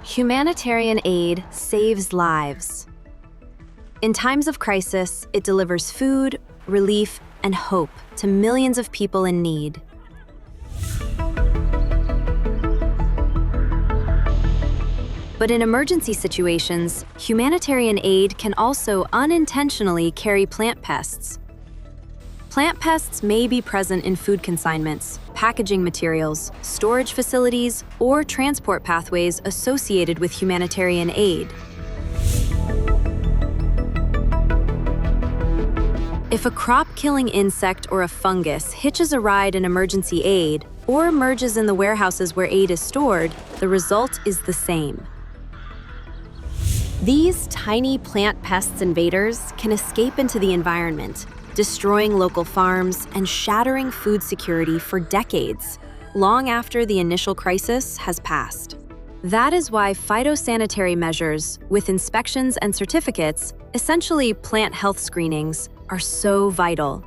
Humanitarian aid saves lives. In times of crisis, it delivers food, relief, and hope to millions of people in need. But in emergency situations, humanitarian aid can also unintentionally carry plant pests. Plant pests may be present in food consignments, packaging materials, storage facilities, or transport pathways associated with humanitarian aid. If a crop-killing insect or a fungus hitches a ride in emergency aid or emerges in the warehouses where aid is stored, the result is the same. These tiny plant pests invaders can escape into the environment, destroying local farms and shattering food security for decades, long after the initial crisis has passed. That is why phytosanitary measures, with inspections and certificates, essentially plant health screenings, are so vital.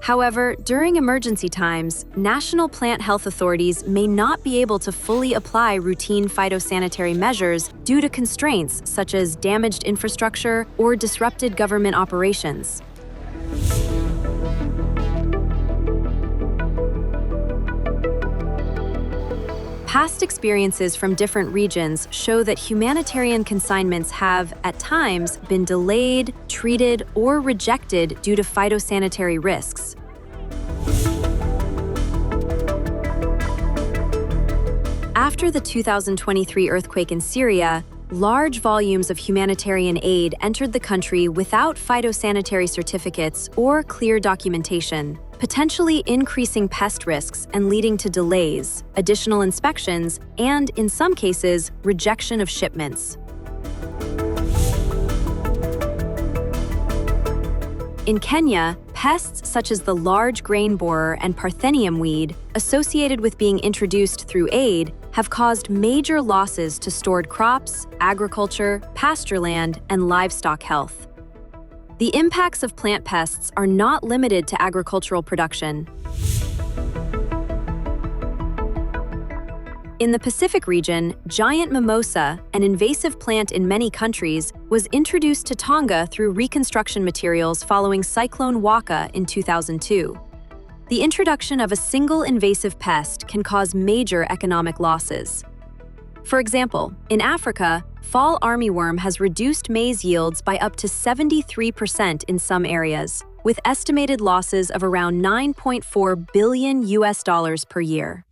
However, during emergency times, national plant health authorities may not be able to fully apply routine phytosanitary measures due to constraints such as damaged infrastructure or disrupted government operations. Past experiences from different regions show that humanitarian consignments have, at times, been delayed, treated, or rejected due to phytosanitary risks. After the 2023 earthquake in Syria, large volumes of humanitarian aid entered the country without phytosanitary certificates or clear documentation, potentially increasing pest risks and leading to delays, additional inspections, and, in some cases, rejection of shipments. In Kenya, pests such as the large grain borer and parthenium weed, associated with being introduced through aid, have caused major losses to stored crops, agriculture, pasture land, and livestock health. The impacts of plant pests are not limited to agricultural production. In the Pacific region, giant mimosa, an invasive plant in many countries, was introduced to Tonga through reconstruction materials following Cyclone Waka in 2002. The introduction of a single invasive pest can cause major economic losses. For example, in Africa, fall armyworm has reduced maize yields by up to 73% in some areas, with estimated losses of around $9.4 billion per year.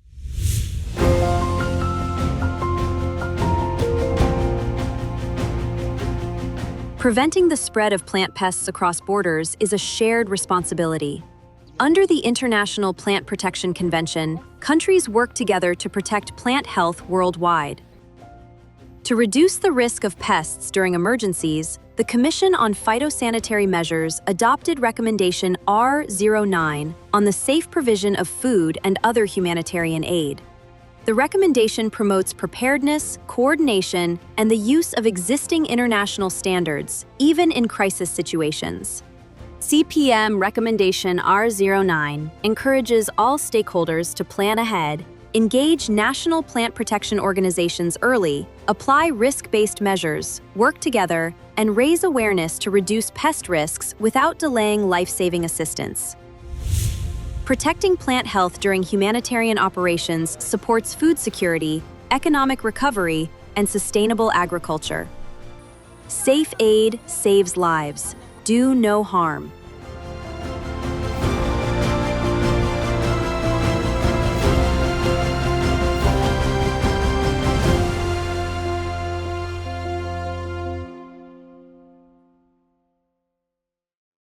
Preventing the spread of plant pests across borders is a shared responsibility. Under the International Plant Protection Convention, countries work together to protect plant health worldwide. To reduce the risk of pests during emergencies, the Commission on Phytosanitary Measures adopted Recommendation R09 on the safe provision of food and other humanitarian aid. The recommendation promotes preparedness, coordination, and the use of existing international standards, even in crisis situations. CPM Recommendation R09 encourages all stakeholders to plan ahead, engage national plant protection organizations early, apply risk-based measures, work together, and raise awareness to reduce pest risks without delaying life-saving assistance. Protecting plant health during humanitarian operations supports food security, economic recovery, and sustainable agriculture. Safe aid saves lives. Do no harm.